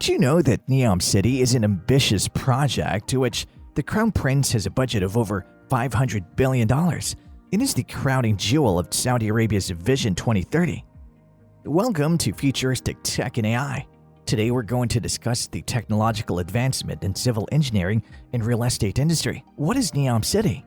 Did you know that Neom City is an ambitious project to which the Crown Prince has a budget of over $500 billion? It is the crowning jewel of Saudi Arabia's Vision 2030. Welcome to Futuristic Tech and AI. Today we're going to discuss the technological advancement in civil engineering and real estate industry. What is Neom City?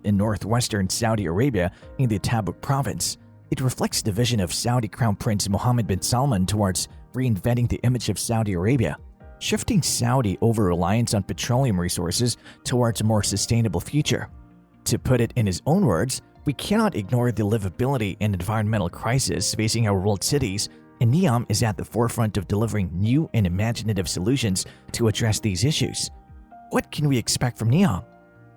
In northwestern Saudi Arabia, in the Tabuk province, it reflects the vision of Saudi Crown Prince Mohammed bin Salman towards reinventing the image of Saudi Arabia, shifting Saudi over-reliance on petroleum resources towards a more sustainable future. To put it in his own words, we cannot ignore the livability and environmental crisis facing our world cities, and Neom is at the forefront of delivering new and imaginative solutions to address these issues. What can we expect from Neom?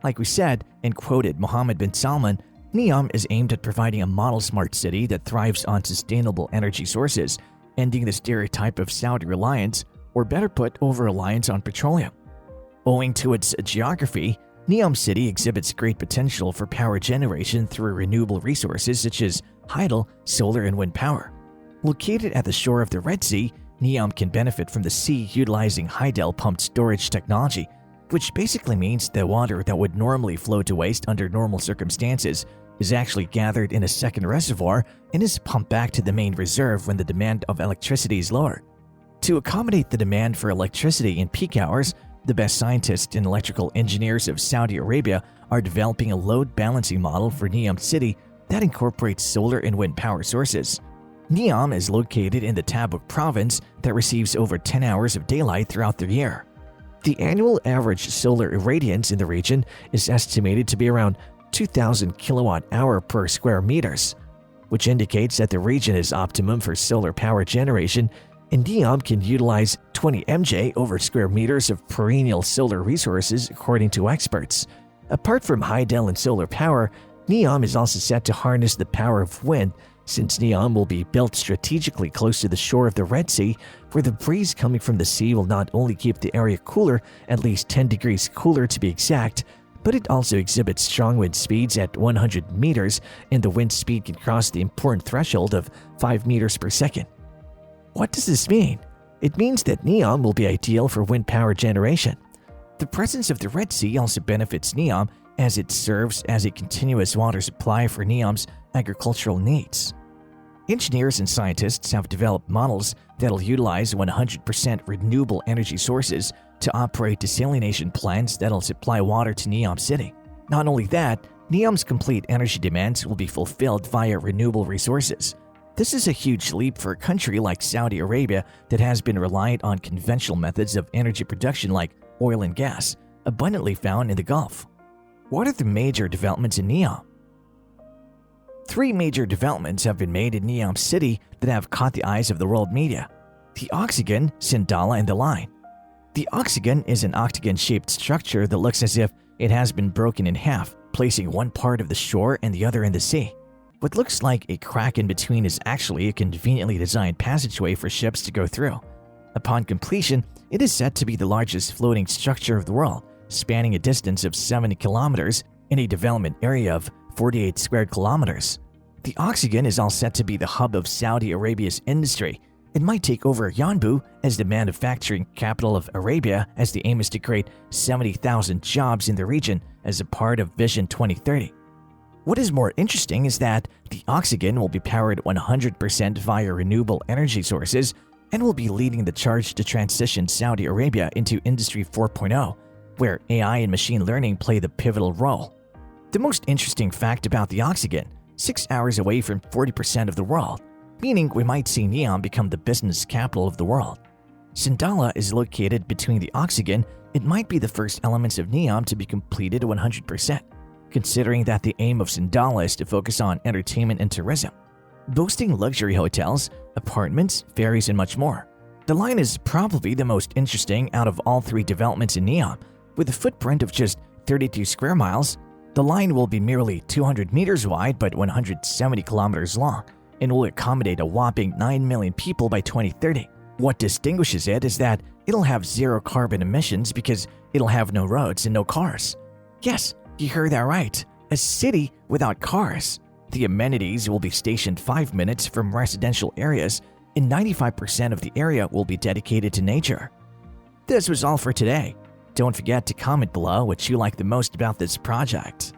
Like we said and quoted Mohammed bin Salman, Neom is aimed at providing a model smart city that thrives on sustainable energy sources, ending the stereotype of Saudi reliance, or better put, over-reliance on petroleum. Owing to its geography, Neom City exhibits great potential for power generation through renewable resources such as tidal, solar, and wind power. Located at the shore of the Red Sea, Neom can benefit from the sea utilizing tidal pumped storage technology, which basically means the water that would normally flow to waste under normal circumstances is actually gathered in a second reservoir and is pumped back to the main reserve when the demand of electricity is lower. To accommodate the demand for electricity in peak hours, the best scientists and electrical engineers of Saudi Arabia are developing a load balancing model for Neom City that incorporates solar and wind power sources. Neom is located in the Tabuk province that receives over 10 hours of daylight throughout the year. The annual average solar irradiance in the region is estimated to be around 2,000 kilowatt-hour per square meters, which indicates that the region is optimum for solar power generation, and Neom can utilize 20 MJ over square meters of perennial solar resources according to experts. Apart from hydel and solar power, Neom is also set to harness the power of wind, since Neom will be built strategically close to the shore of the Red Sea, where the breeze coming from the sea will not only keep the area cooler, at least 10 degrees cooler to be exact, but it also exhibits strong wind speeds at 100 meters, and the wind speed can cross the important threshold of 5 meters per second. What does this mean? It means that Neom will be ideal for wind power generation. The presence of the Red Sea also benefits Neom as it serves as a continuous water supply for Neom's agricultural needs. Engineers and scientists have developed models that'll utilize 100% renewable energy sources to operate desalination plants that'll supply water to Neom City. Not only that, Neom's complete energy demands will be fulfilled via renewable resources. This is a huge leap for a country like Saudi Arabia that has been reliant on conventional methods of energy production like oil and gas, abundantly found in the Gulf. What are the major developments in Neom? 3 major developments have been made in Neom City that have caught the eyes of the world media: the Oxagon, Sindalah, and the Line. The Oxagon is an octagon-shaped structure that looks as if it has been broken in half, placing one part of the shore and the other in the sea. What looks like a crack in between is actually a conveniently designed passageway for ships to go through. Upon completion, it is said to be the largest floating structure of the world, spanning a distance of 70 kilometers in a development area of 48 square kilometers. The Oxagon is all set to be the hub of Saudi Arabia's industry. It might take over Yanbu as the manufacturing capital of Arabia, as the aim is to create 70,000 jobs in the region as a part of Vision 2030. What is more interesting is that the Oxagon will be powered 100% via renewable energy sources and will be leading the charge to transition Saudi Arabia into Industry 4.0, where AI and machine learning play the pivotal role. The most interesting fact about the Oxagon: 6 hours away from 40% of the world, meaning we might see Neom become the business capital of the world. Sindalah is located between the Oxagon. It might be the first elements of Neom to be completed 100%, considering that the aim of Sindalah is to focus on entertainment and tourism, boasting luxury hotels, apartments, ferries, and much more. The Line is probably the most interesting out of all 3 developments in Neom. With a footprint of just 32 square miles, the Line will be merely 200 meters wide but 170 kilometers long, and will accommodate a whopping 9 million people by 2030. What distinguishes it is that it'll have zero carbon emissions because it'll have no roads and no cars. Yes, you heard that right. A city without cars. The amenities will be stationed 5 minutes from residential areas, and 95% of the area will be dedicated to nature. This was all for today. Don't forget to comment below what you like the most about this project.